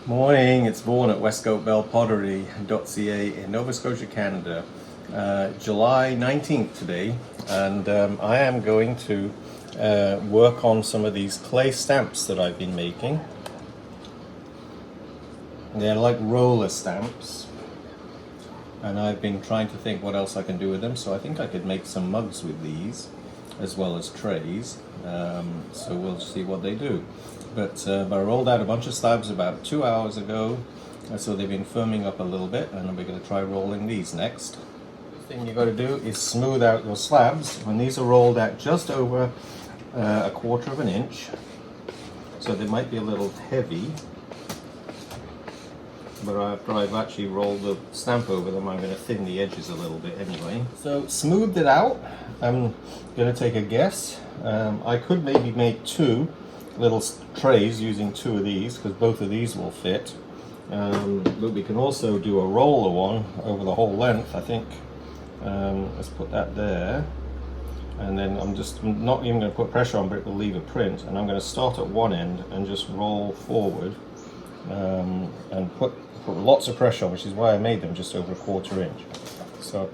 Morning, it's Vaughan at westcoatbellpottery.ca in Nova Scotia, Canada. July 19th today, and I am going to work on some of these clay stamps that I've been making. They're like roller stamps, and I've been trying to think what else I can do with them, so I think I could make some mugs with these as well as trays, so we'll see what they do. But I rolled out a bunch of slabs about 2 hours ago, so they've been firming up a little bit, and we're going to try rolling these next. The thing you got to do is smooth out your slabs when these are rolled out just over a 1/4 of an inch, so they might be a little heavy. But after I've actually rolled the stamp over them, I'm going to thin the edges a little bit anyway. So smoothed it out. I'm going to take a guess. I could maybe make 2 little trays using 2 of these, because both of these will fit. But we can also do a roller one over the whole length, I think. Let's put that there. And then I'm not even going to put pressure on, but it will leave a print. And I'm going to start at one end and just roll forward and put lots of pressure on, which is why I made them just over a 1/4 inch. So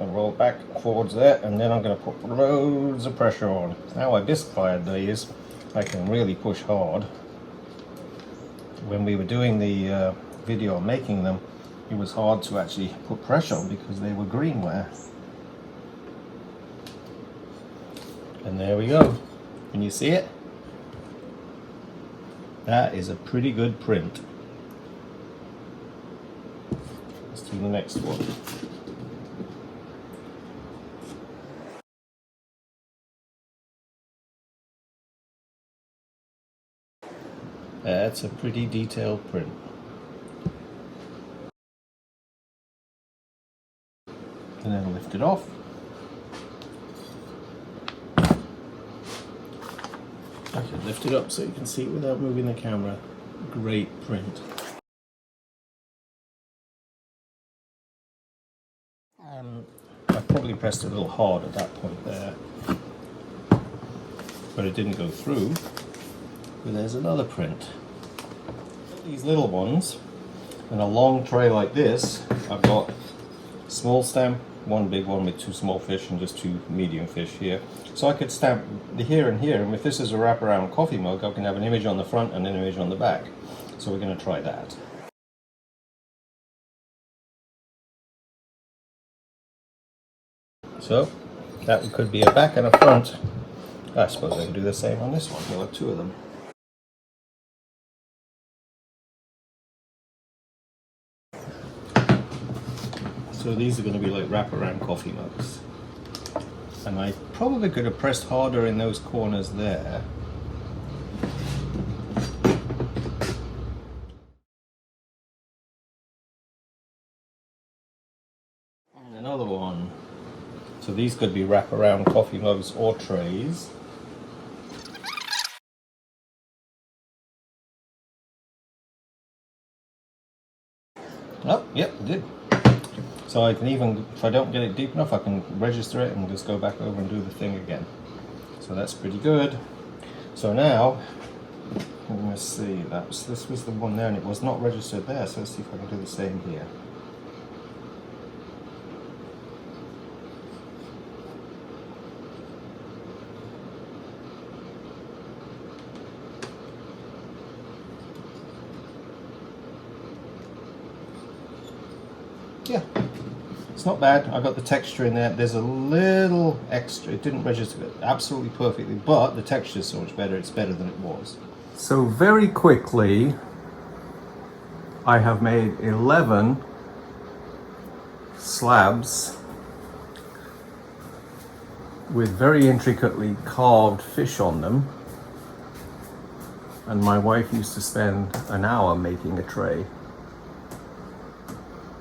I roll back forwards there, and then I'm going to put loads of pressure on. Now I discolored these, I can really push hard. When we were doing the video on making them, it was hard to actually put pressure on because they were greenware. And there we go. Can you see it? That is a pretty good print. Let's do the next one. That's a pretty detailed print. And then lift it off. I can lift it up so you can see it without moving the camera. Great print. I probably pressed a little hard at that point there, but it didn't go through. But there's another print. These little ones, in a long tray like this, I've got small stamp, 1 big one with 2 small fish and just 2 medium fish here. So I could stamp the here and here, and if this is a wraparound coffee mug, I can have an image on the front and an image on the back. So we're going to try that. So that could be a back and a front. I suppose I can do the same on this one. There are 2 of them. So these are going to be like wraparound coffee mugs. And I probably could have pressed harder in those corners there. And another one. So these could be wraparound coffee mugs or trays. Oh, yep, it did. So I can even, if I don't get it deep enough, I can register it and just go back over and do the thing again. So that's pretty good. So now, let's see, this was the one there and it was not registered there, so let's see if I can do the same here. Yeah. It's not bad. I got the texture in there. There's a little extra. It didn't register it absolutely perfectly, but the texture is so much better. It's better than it was. So very quickly, I have made 11 slabs with very intricately carved fish on them. And my wife used to spend an hour making a tray.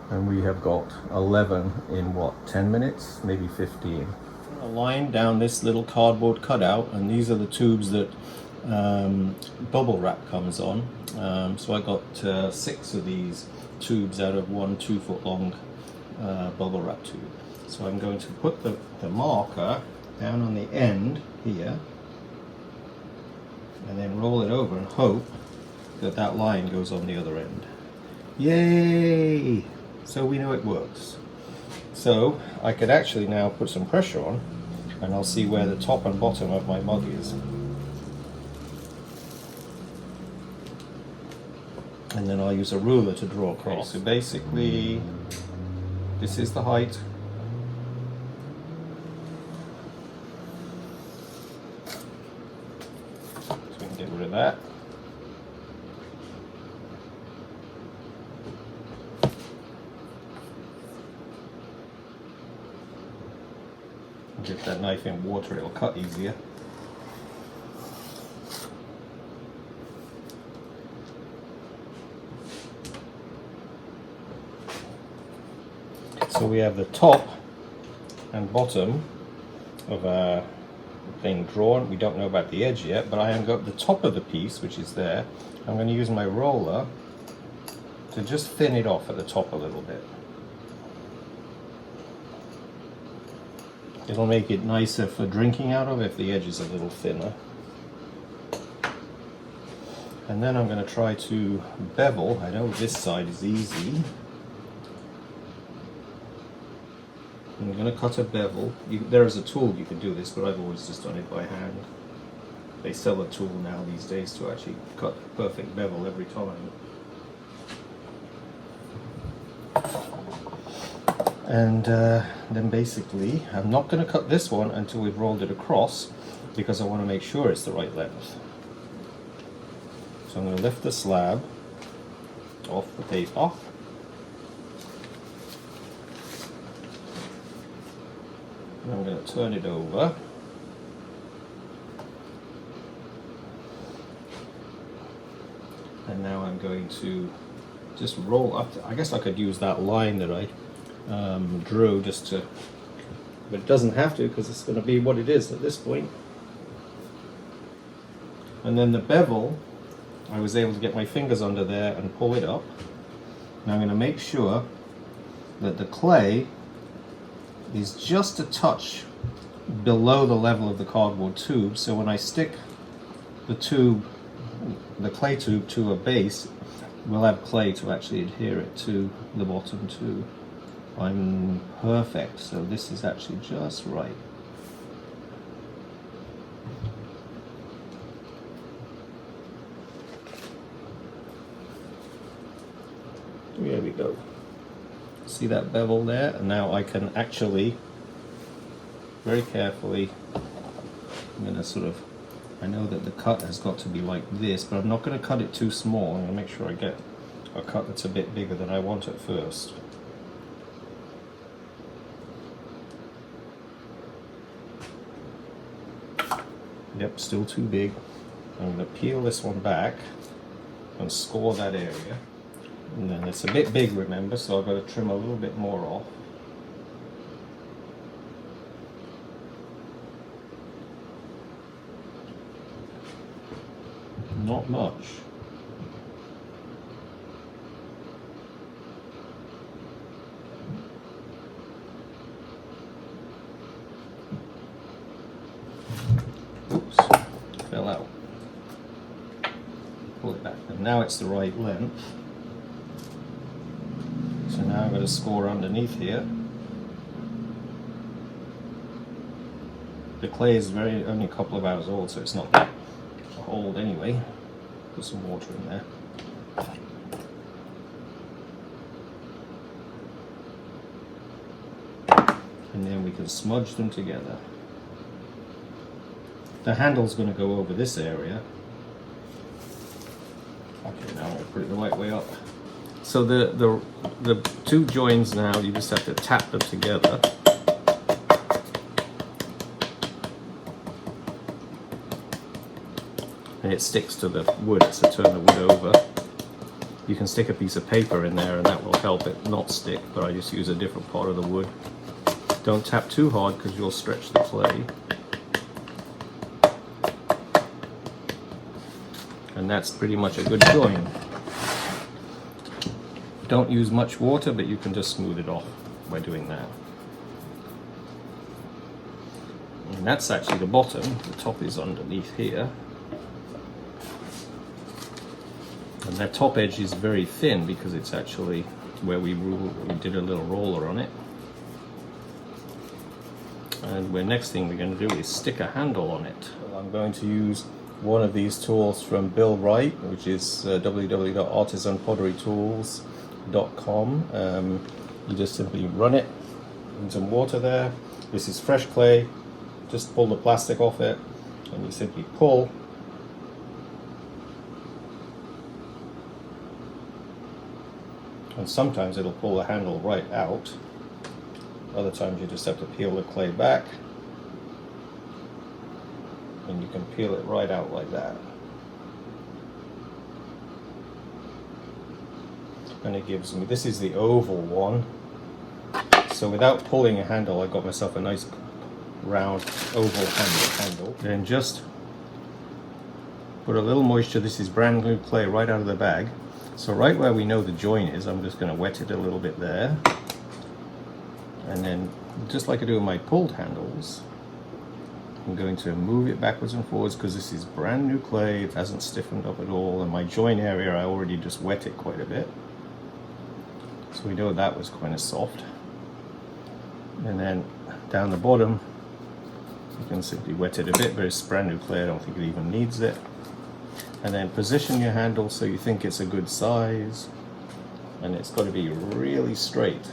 And we have got 11 in what, 10 minutes, maybe 15. A line down this little cardboard cutout, and these are the tubes that bubble wrap comes on. So I got 6 of these tubes out of one 2-foot long bubble wrap tube. So I'm going to put the marker down on the end here, and then roll it over and hope that that line goes on the other end. Yay! So we know it works. So I could actually now put some pressure on, and I'll see where the top and bottom of my mug is. And then I'll use a ruler to draw across. So basically, this is the height. So we can get rid of that. Get that knife in water, it'll cut easier. So we have the top and bottom of our thing drawn. We don't know about the edge yet, but I have got the top of the piece, which is there. I'm going to use my roller to just thin it off at the top a little bit. It'll make it nicer for drinking out of if the edge is a little thinner. And then I'm going to try to bevel. I know this side is easy. I'm going to cut a bevel. There is a tool you can do this, but I've always just done it by hand. They sell a tool now these days to actually cut a perfect bevel every time. And then basically, I'm not going to cut this one until we've rolled it across, because I want to make sure it's the right length. So I'm going to lift the slab off the paper. And I'm going to turn it over. And now I'm going to just roll up. I guess I could use that line that I drew just to, but it doesn't have to, because it's going to be what it is at this point. And then the bevel, I was able to get my fingers under there and pull it up. Now I'm going to make sure that the clay is just a touch below the level of the cardboard tube, so when I stick the tube, the clay tube, to a base, we'll have clay to actually adhere it to the bottom too. I'm perfect, so this is actually just right. There we go. See that bevel there? And now I can actually very carefully, I'm going to sort of, I know that the cut has got to be like this, but I'm not going to cut it too small. I'm going to make sure I get a cut that's a bit bigger than I want at first. Yep, still too big. I'm going to peel this one back and score that area. And then it's a bit big, remember, so I've got to trim a little bit more off. Not much. Oops, fell out. Pull it back, and now it's the right length. So now I'm going to score underneath here. The clay is only a couple of hours old, so it's not that old anyway. Put some water in there. And then we can smudge them together. The handle's going to go over this area. Okay, now I'm going to put it the right way up. So the two joins now, you just have to tap them together. And it sticks to the wood, so turn the wood over. You can stick a piece of paper in there and that will help it not stick, but I just use a different part of the wood. Don't tap too hard because you'll stretch the clay. And that's pretty much a good join. Don't use much water, but you can just smooth it off by doing that. And that's actually the bottom. The top is underneath here. And that top edge is very thin because it's actually where we did a little roller on it. And the next thing we're going to do is stick a handle on it. Well, I'm going to use one of these tools from Bill Wright, which is www.artisanpotterytools.com. You just simply run it in some water there. This is fresh clay. Just pull the plastic off it, and you simply pull. And sometimes it'll pull the handle right out. Other times you just have to peel the clay back, and you can peel it right out like that. And it gives me, this is the oval one. So without pulling a handle, I got myself a nice round oval handle. Then just put a little moisture. This is brand new clay right out of the bag. So right where we know the joint is, I'm just going to wet it a little bit there. And then, just like I do with my pulled handles, I'm going to move it backwards and forwards because this is brand new clay. It hasn't stiffened up at all. And my joint area, I already just wet it quite a bit. So we know that was kind of soft. And then down the bottom, you can simply wet it a bit, but it's brand new clay. I don't think it even needs it. And then position your handle so you think it's a good size. And it's got to be really straight.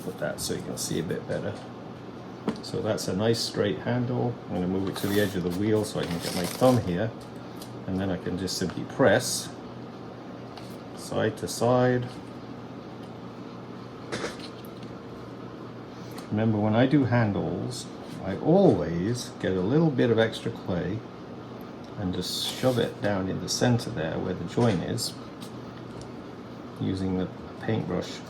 Put that so you can see a bit better. So that's a nice straight handle. I'm going to move it to the edge of the wheel so I can get my thumb here. And then I can just simply press side to side. Remember, when I do handles, I always get a little bit of extra clay and just shove it down in the center there where the joint is, using the paintbrush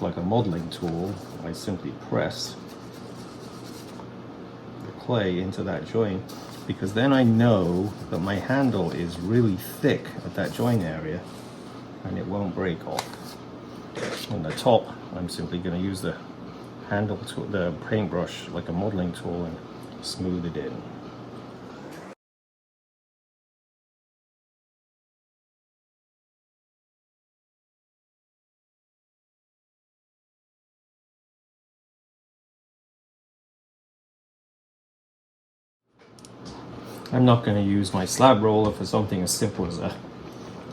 like a modeling tool. I simply press the clay into that joint, because then I know that my handle is really thick at that joint area and it won't break off. On the top, I'm simply going to use the handle to the paintbrush like a modeling tool and smooth it in. I'm not going to use my slab roller for something as simple as a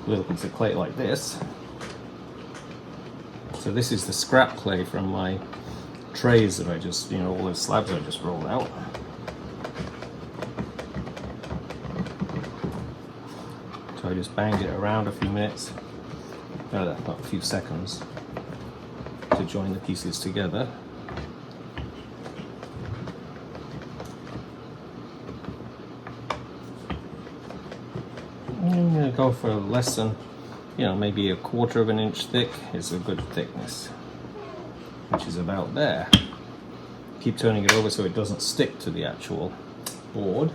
little piece of clay like this. So this is the scrap clay from my trays that I just, all those slabs I just rolled out. So I just banged it around a few minutes, not a few seconds, to join the pieces together. I'm going to go for less than, maybe a 1/4 of an inch thick is a good thickness, which is about there. Keep turning it over so it doesn't stick to the actual board.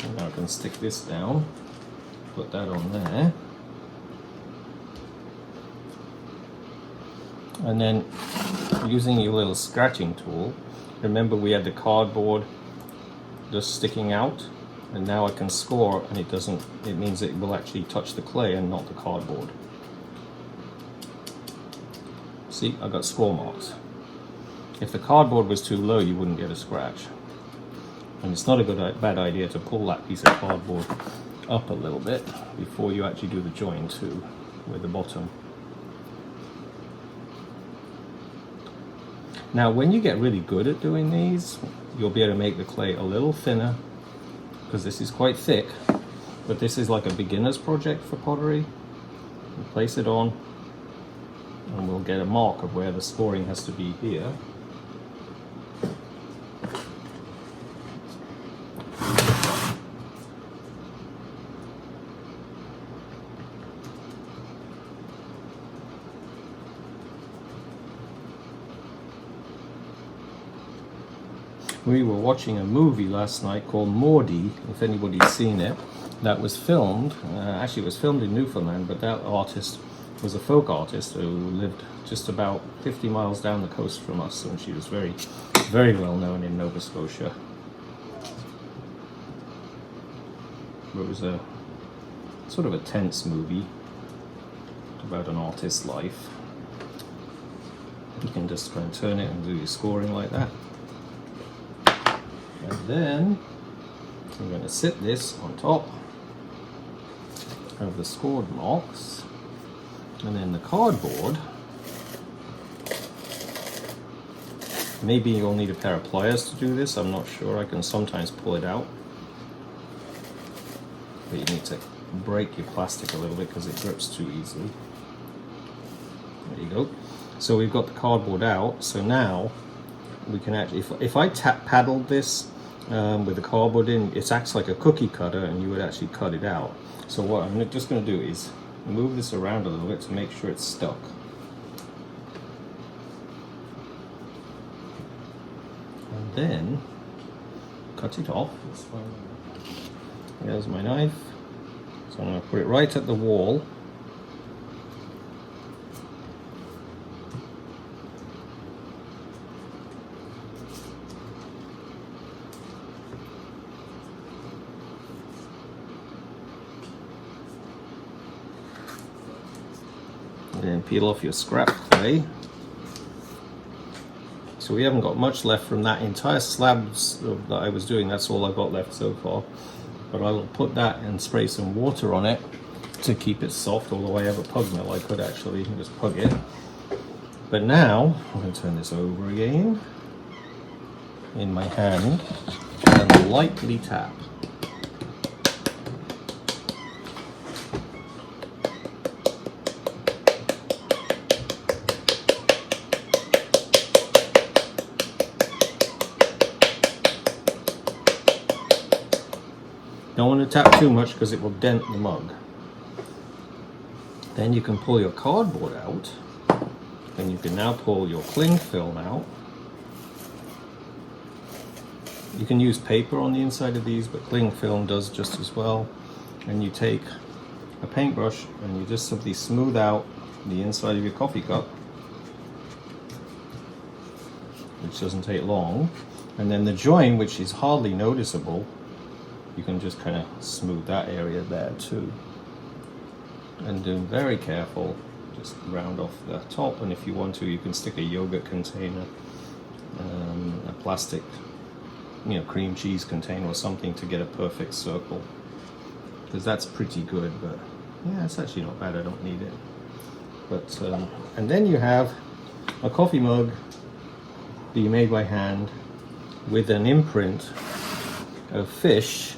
And now I can stick this down, put that on there. And then using your little scratching tool, remember we had the cardboard just sticking out, and now I can score, and it means it will actually touch the clay and not the cardboard. See, I got score marks. If the cardboard was too low, you wouldn't get a scratch. And it's not a bad idea to pull that piece of cardboard up a little bit before you actually do the join too, with the bottom. Now, when you get really good at doing these, you'll be able to make the clay a little thinner, because this is quite thick, but this is like a beginner's project for pottery. You place it on, and we'll get a mark of where the scoring has to be here. We were watching a movie last night called Maudie, if anybody's seen it, that was filmed, actually it was filmed in Newfoundland, but that artist was a folk artist who lived just about 50 miles down the coast from us, and she was very, very well known in Nova Scotia. It was a sort of a tense movie about an artist's life. You can just kind of turn it and do your scoring like that. And then I'm going to sit this on top of the scored marks, and then the cardboard. Maybe you'll need a pair of pliers to do this, I'm not sure. I can sometimes pull it out, but you need to break your plastic a little bit because it grips too easily. There you go. So we've got the cardboard out, so now we can actually, if I paddled this with the cardboard in, it acts like a cookie cutter and you would actually cut it out. So what I'm just going to do is move this around a little bit to make sure it's stuck. And then cut it off. There's my knife. So I'm going to put it right at the wall. And then peel off your scrap clay. So we haven't got much left from that entire slabs that I was doing. That's all I've got left so far. But I will put that and spray some water on it to keep it soft, although I have a pug mill. I could actually just pug it. But now I'm going to turn this over again in my hand and lightly tap. Don't want to tap too much because it will dent the mug. Then you can pull your cardboard out, and you can now pull your cling film out. You can use paper on the inside of these, but cling film does just as well. And you take a paintbrush and you just simply smooth out the inside of your coffee cup, which doesn't take long. And then the join, which is hardly noticeable, you can just kind of smooth that area there too. And do very careful, just round off the top, and if you want to, you can stick a yogurt container, a plastic, cream cheese container or something to get a perfect circle. Because that's pretty good, but yeah, it's actually not bad, I don't need it. But, and then you have a coffee mug that you made by hand with an imprint of fish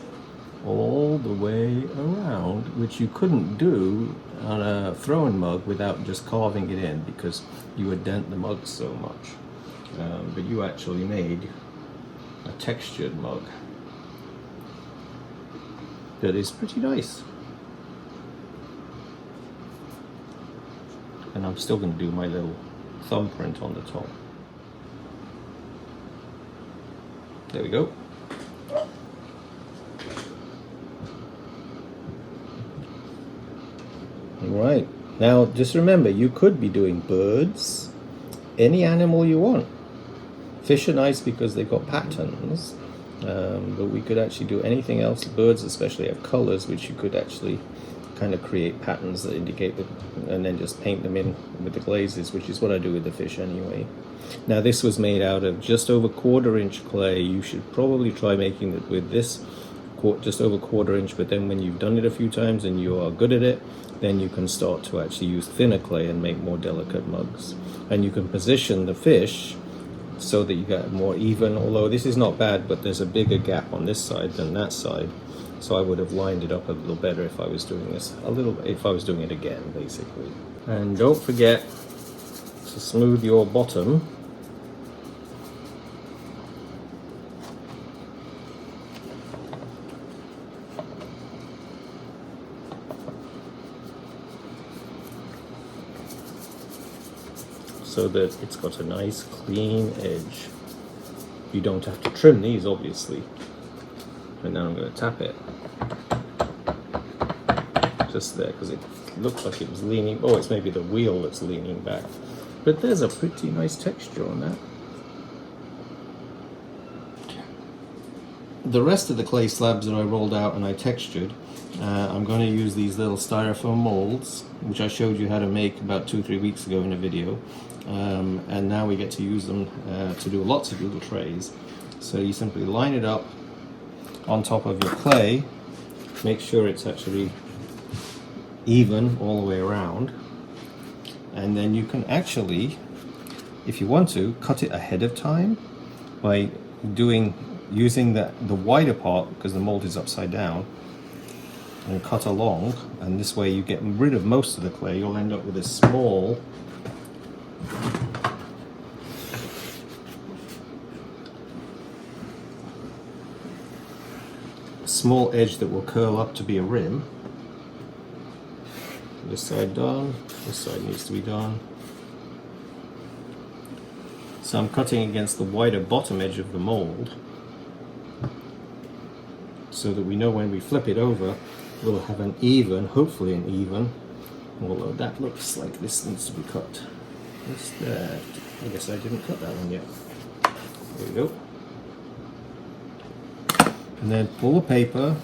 all the way around, which you couldn't do on a throwing mug without just carving it in, because you would dent the mug so much. But you actually made a textured mug that is pretty nice. And I'm still going to do my little thumbprint on the top. There we go. Right, now just remember, you could be doing birds, any animal you want. Fish are nice because they've got patterns, but we could actually do anything else. Birds especially have colors, which you could actually kind of create patterns that indicate them, and then just paint them in with the glazes, which is what I do with the fish anyway. Now this was made out of just over 1/4 inch clay. You should probably try making it with this just over 1/4 inch, but then when you've done it a few times and you are good at it, then you can start to actually use thinner clay and make more delicate mugs. And you can position the fish so that you get more even, although this is not bad, but there's a bigger gap on this side than that side. So I would have lined it up a little better if I was doing this if I was doing it again, basically. And don't forget to smooth your bottom. So that it's got a nice clean edge. You don't have to trim these, obviously. And now I'm going to tap it. just there because it looked like it was leaning. Oh, it's maybe the wheel that's leaning back. But there's a pretty nice texture on that. The rest of the clay slabs that I rolled out and I textured, I'm going to use these little styrofoam molds, which I showed you how to make about 2-3 weeks ago in a video. And now we get to use them to do lots of little trays. So you simply line it up on top of your clay, make sure it's actually even all the way around, and then you can actually, if you want to, cut it ahead of time by using the wider part, because the mold is upside down, and cut along, and this way you get rid of most of the clay. You'll end up with a small edge that will curl up to be a rim. This side done, this side needs to be done. So I'm cutting against the wider bottom edge of the mold so that we know when we flip it over we'll have an even, hopefully an even, although that looks like this needs to be cut. I guess I didn't cut that one yet. There we go. And then pull the paper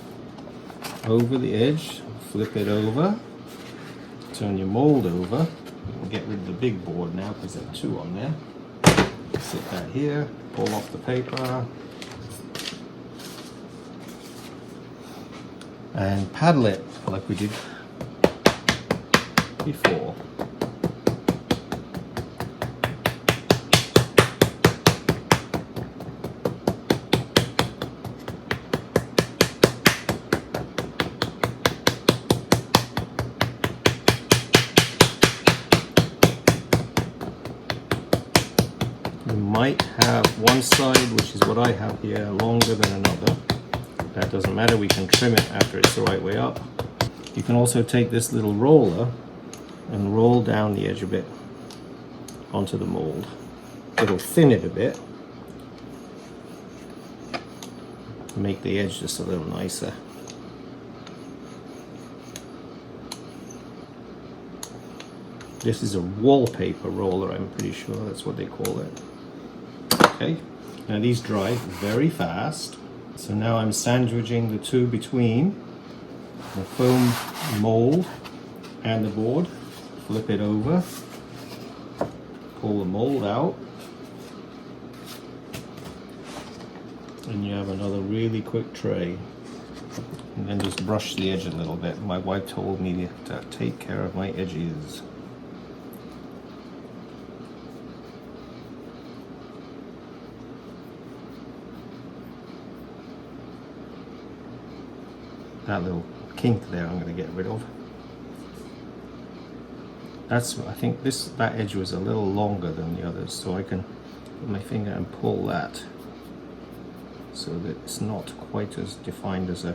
over the edge, flip it over, turn your mold over. We'll get rid of the big board now because there are 2 on there. Sit that here, pull off the paper, and paddle it like we did before. Might have one side, which is what I have here, longer than another. That doesn't matter, we can trim it after it's the right way up. You can also take this little roller and roll down the edge a bit onto the mold. It'll thin it a bit, make the edge just a little nicer. This is a wallpaper roller, I'm pretty sure that's what they call it. Okay, now these dry very fast. So now I'm sandwiching the 2 between the foam mold and the board. Flip it over, pull the mold out, and you have another really quick tray. And then just brush the edge a little bit. My wife told me to take care of my edges. That little kink there I'm going to get rid of. I think that edge was a little longer than the others, so I can put my finger and pull that so that it's not quite as defined as a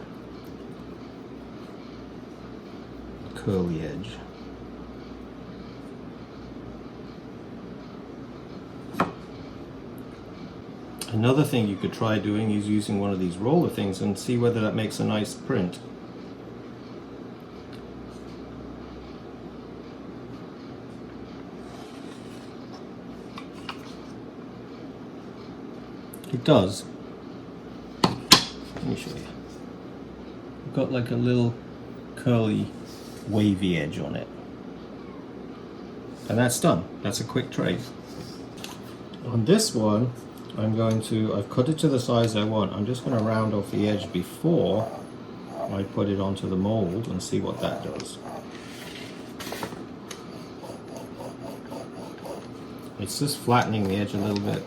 curly edge. Another thing you could try doing is using one of these roller things and see whether that makes a nice print. It does. Let me show you. You've got like a little curly wavy edge on it. And that's done. That's a quick tray. On this one, I've cut it to the size I want. I'm just going to round off the edge before I put it onto the mold and see what that does. It's just flattening the edge a little bit.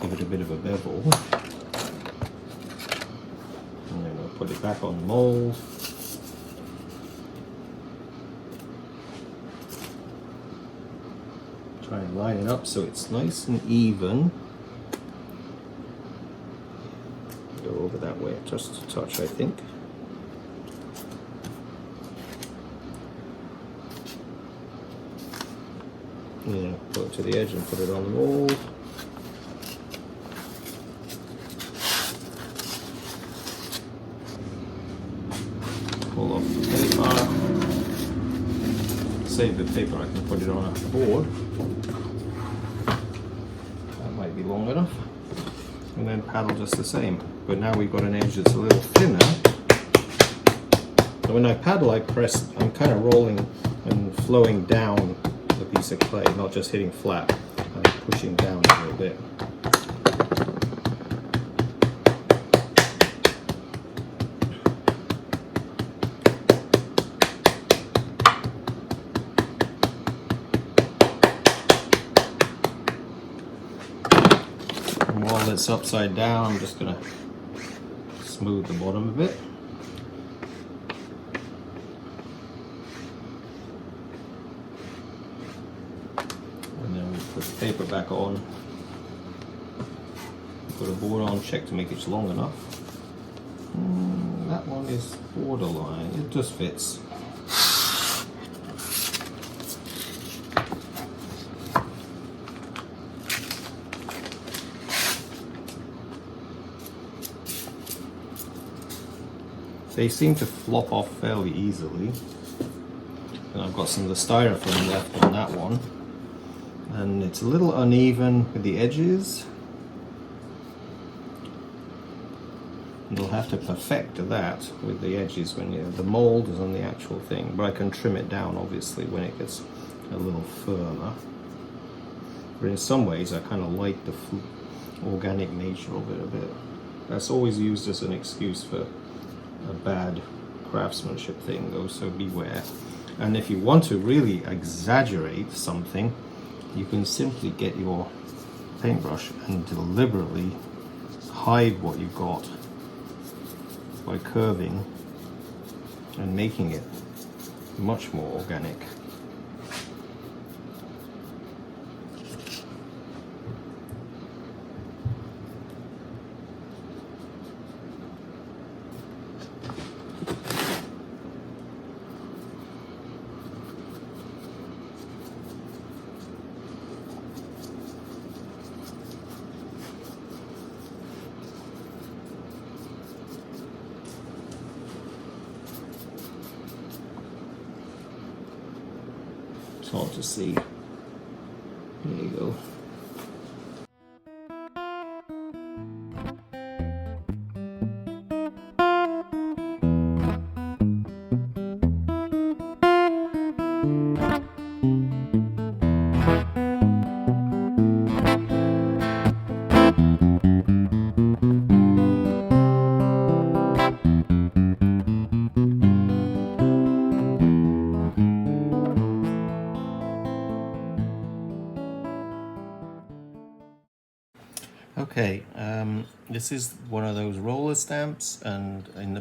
Give it a bit of a bevel. And then I'll put it back on the mold. Try and line it up so it's nice and even. Go over that way just a touch, I think. put it to the edge and put it on the mold. Pull off the paper. Save the paper, I can put it on a board. That might be long enough. And then paddle just the same. But now we've got an edge that's a little thinner. So when I paddle, I'm kind of rolling and flowing down the piece of clay, not just hitting flat. I'm pushing down a little bit. And while it's upside down, I'm just going to smooth the bottom a bit. Put the paper back on, put a board on, check to make it long enough. That one is borderline, it just fits. They seem to flop off fairly easily. And I've got some of the styrofoam left on that one. And it's a little uneven with the edges. And you'll have to perfect that with the edges when the mold is on the actual thing. But I can trim it down obviously when it gets a little firmer. But in some ways I kind of like the organic nature of it a bit. That's always used as an excuse for a bad craftsmanship thing though, so beware. And if you want to really exaggerate something, you can simply get your paintbrush and deliberately hide what you've got by curving and making it much more organic. It's hard to see. There you go. Okay, this is one of those roller stamps, and in the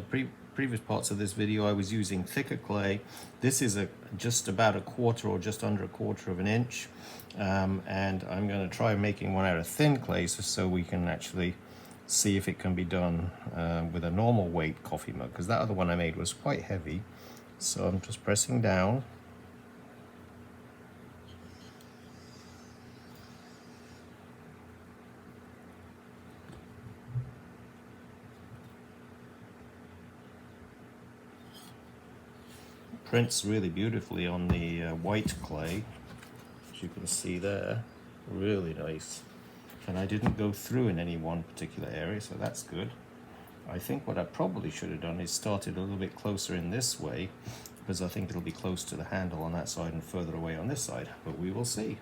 previous parts of this video I was using thicker clay. This is just about a quarter or just under a quarter of an inch, and I'm going to try making one out of thin clay so we can actually see if it can be done with a normal weight coffee mug, because that other one I made was quite heavy. So I'm just pressing down. Prints really beautifully on the white clay, as you can see there. Really nice. And I didn't go through in any one particular area, so that's good. I think what I probably should have done is started a little bit closer in this way, because I think it'll be close to the handle on that side and further away on this side, but we will see.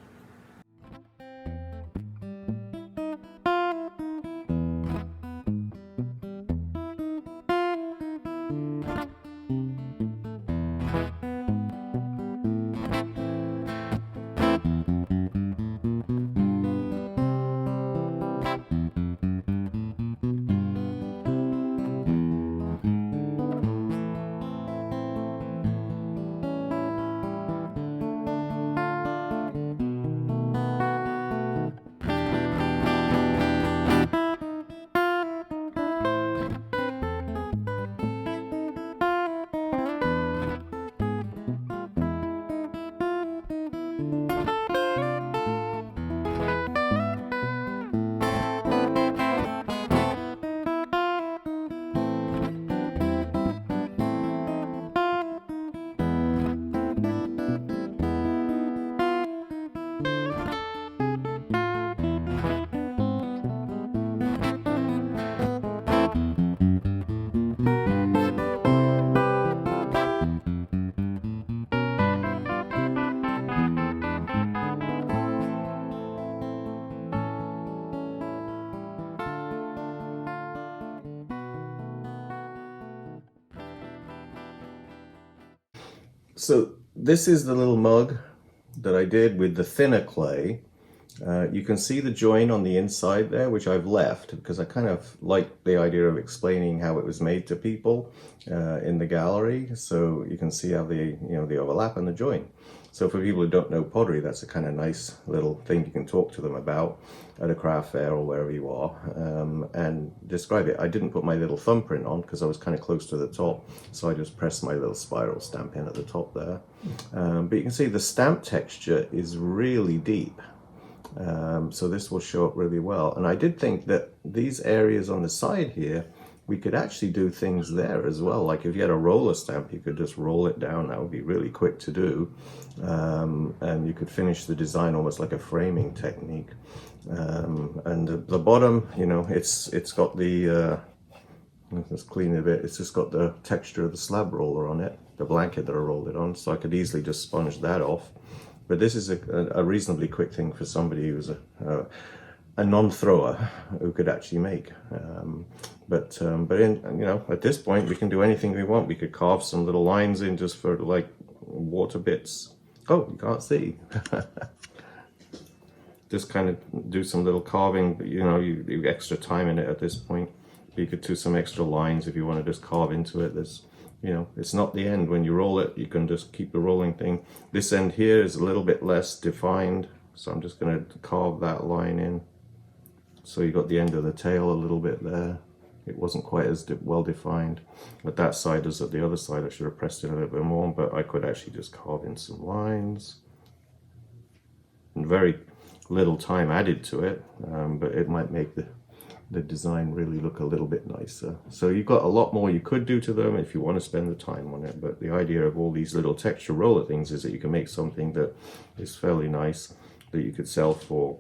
So this is the little mug that I did with the thinner clay. You can see the join on the inside there, which I've left because I kind of like the idea of explaining how it was made to people in the gallery, so you can see how they, the overlap and the join. So for people who don't know pottery, that's a kind of nice little thing you can talk to them about at a craft fair or wherever you are, and describe it. I didn't put my little thumbprint on because I was kind of close to the top, so I just pressed my little spiral stamp in at the top there. But you can see the stamp texture is really deep. So this will show up really well. And I did think that these areas on the side here, we could actually do things there as well. Like if you had a roller stamp, you could just roll it down. That would be really quick to do. And you could finish the design almost like a framing technique. And the bottom, it's got the, let's clean it a bit. It's just got the texture of the slab roller on it, the blanket that I rolled it on. So I could easily just sponge that off. But this is a reasonably quick thing for somebody who's a non-thrower who could actually make. But at this point we can do anything we want. We could carve some little lines in just for like water bits. Oh, you can't see. Just kind of do some little carving, but you extra time in it at this point. You could do some extra lines if you want to just carve into it. There's it's not the end. When you roll it, you can just keep the rolling thing. This end here is a little bit less defined, so I'm just going to carve that line in. So you got the end of the tail a little bit there. It wasn't quite as well defined, but that side is at the other side. I should have pressed it a little bit more, but I could actually just carve in some lines. And very little time added to it, but it might make the design really look a little bit nicer. So you've got a lot more you could do to them if you want to spend the time on it, but the idea of all these little texture roller things is that you can make something that is fairly nice, that you could sell for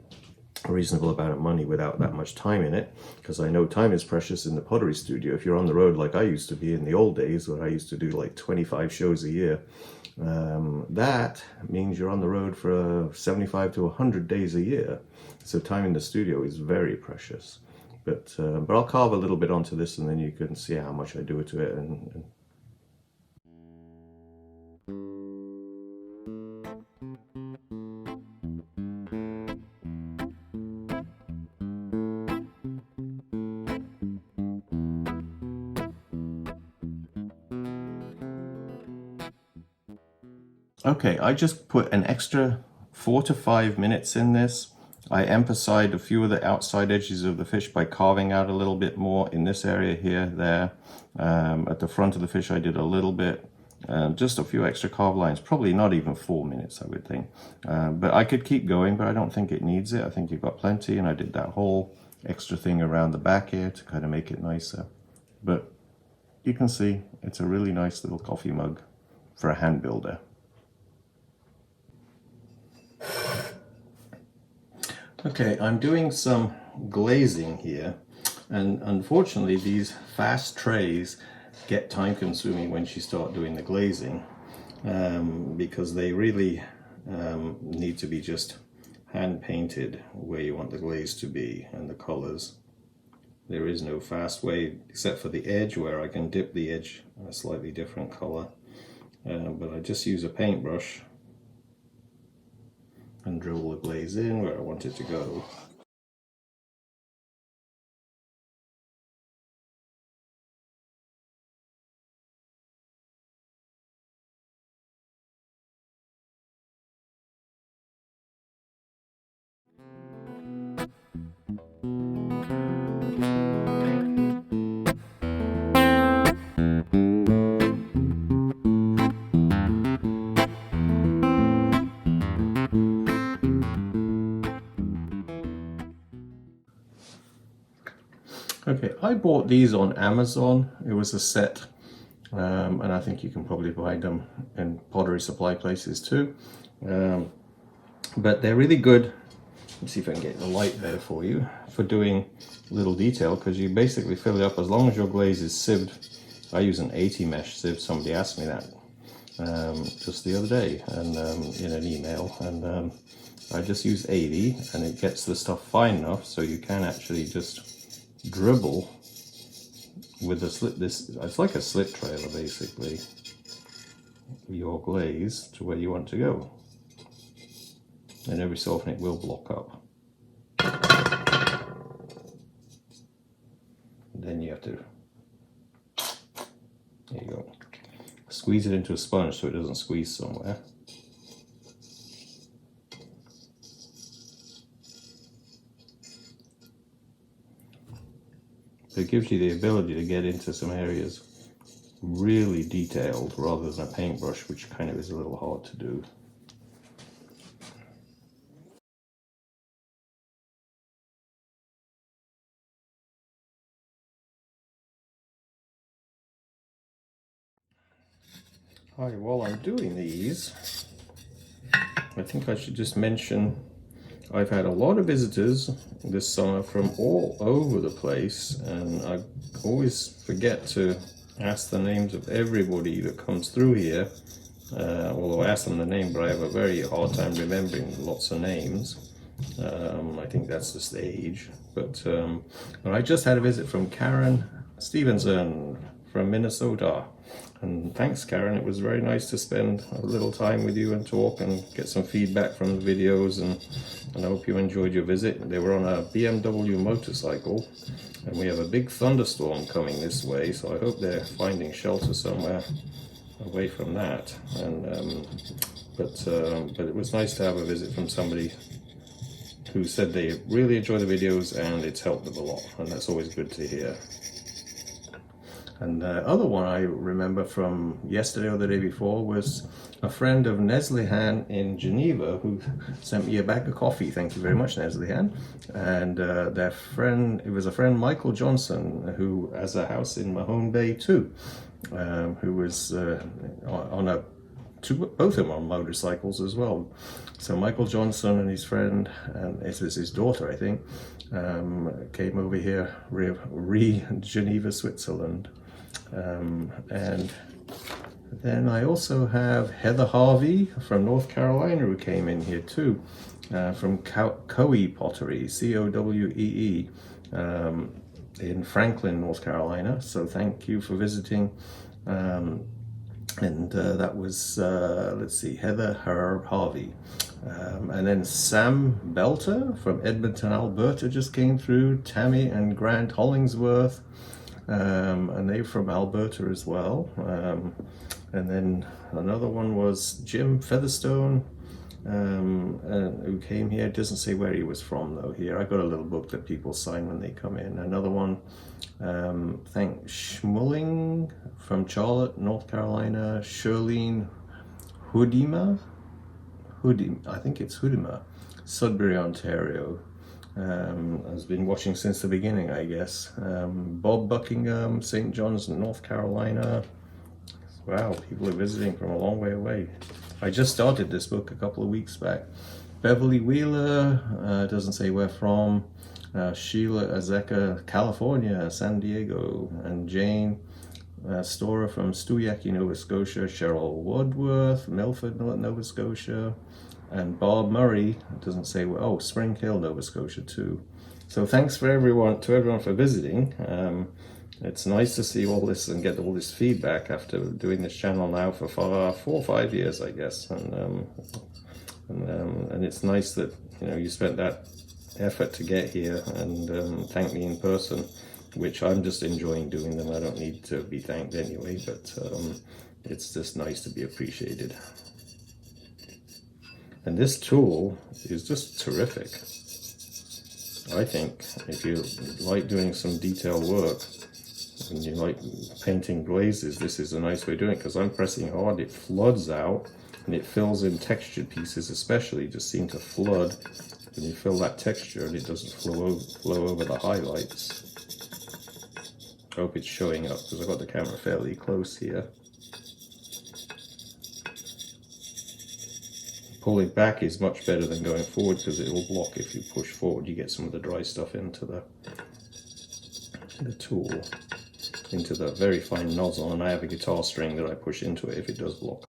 a reasonable amount of money without that much time in it, because I know time is precious in the pottery studio. If you're on the road like I used to be in the old days, where I used to do like 25 shows a year, that means you're on the road for 75 to 100 days a year. So time in the studio is very precious. But I'll carve a little bit onto this, and then you can see how much I do to it. Okay, I just put an extra 4 to 5 minutes in this. I emphasized a few of the outside edges of the fish by carving out a little bit more in this area here, there. At the front of the fish I did a little bit, just a few extra carve lines, probably not even 4 minutes I would think. But I could keep going, but I don't think it needs it. I think you've got plenty, and I did that whole extra thing around the back here to kind of make it nicer. But you can see it's a really nice little coffee mug for a hand builder. Okay, I'm doing some glazing here, and unfortunately these fast trays get time consuming when you start doing the glazing, because they really need to be just hand painted where you want the glaze to be and the colors. There is no fast way except for the edge, where I can dip the edge in a slightly different color, but I just use a paintbrush and drill the glaze in where I want it to go. Okay, I bought these on Amazon. It was a set, and I think you can probably buy them in pottery supply places too. But they're really good. Let me see if I can get the light there for you, for doing little detail, because you basically fill it up as long as your glaze is sieved. I use an 80 mesh sieve. Somebody asked me that just the other day, and in an email, and I just use 80, and it gets the stuff fine enough so you can actually just dribble with the slit. It's like a slit trailer basically. your glaze to where you want to go. And every so often it will block up. Then you have to, there you go, squeeze it into a sponge so it doesn't squeeze somewhere. It gives you the ability to get into some areas really detailed rather than a paintbrush, which kind of is a little hard to do. Hi, while I'm doing these, I think I should just mention I've had a lot of visitors this summer from all over the place, and I always forget to ask the names of everybody that comes through here. Although I ask them the name, but I have a very hard time remembering lots of names. I think that's just the age. But I just had a visit from Karen Stevenson from Minnesota. And thanks, Karen. It was very nice to spend a little time with you and talk and get some feedback from the videos. And I hope you enjoyed your visit. They were on a BMW motorcycle, and we have a big thunderstorm coming this way, so I hope they're finding shelter somewhere away from that. And but it was nice to have a visit from somebody who said they really enjoy the videos and it's helped them a lot, and that's always good to hear. And the other one I remember from yesterday or the day before was a friend of Neslihan in Geneva who sent me a bag of coffee. Thank you very much, Neslihan. And their friend, it was a friend, Michael Johnson, who has a house in Mahone Bay too, who was on both of them on motorcycles as well. So Michael Johnson and his friend, and it was his daughter, I think, came over here, Geneva, Switzerland. And then I also have Heather Harvey from North Carolina who came in here too, from Coe Pottery, C-O-W-E-E, in Franklin, North Carolina. So thank you for visiting. That was, let's see, Heather Harvey. And then Sam Belter from Edmonton, Alberta just came through, Tammy and Grant Hollingsworth. And they're from Alberta as well. And then another one was Jim Featherstone, who came here. It doesn't say where he was from though here. I got a little book that people sign when they come in. Another one, thank Schmulling from Charlotte, North Carolina. Shirlene Hoodima, I think it's Hoodima, Sudbury, Ontario. Has been watching since the beginning, I guess. Bob Buckingham, St. John's, North Carolina. Wow, people are visiting from a long way away. I just started this book a couple of weeks back. Beverly Wheeler, doesn't say where from. Sheila Azeka, California, San Diego. And Jane Storer from Stuyaki, Nova Scotia. Cheryl Woodworth, Milford, Nova Scotia. And Bob Murray, it doesn't say where, oh, Spring Hill, Nova Scotia too. So thanks to everyone for visiting. It's nice to see all this and get all this feedback after doing this channel now for 4 or 5 years, I guess. And it's nice that you spent that effort to get here and thank me in person, which I'm just enjoying doing them. I don't need to be thanked anyway, but it's just nice to be appreciated. And this tool is just terrific. I think if you like doing some detailed work and you like painting glazes, this is a nice way of doing it, because I'm pressing hard, it floods out and it fills in textured pieces, especially just seem to flood when you fill that texture and it doesn't flow over the highlights. I hope it's showing up because I've got the camera fairly close here. Pulling back is much better than going forward because it will block. If you push forward, you get some of the dry stuff into the tool, into the very fine nozzle, and I have a guitar string that I push into it if it does block.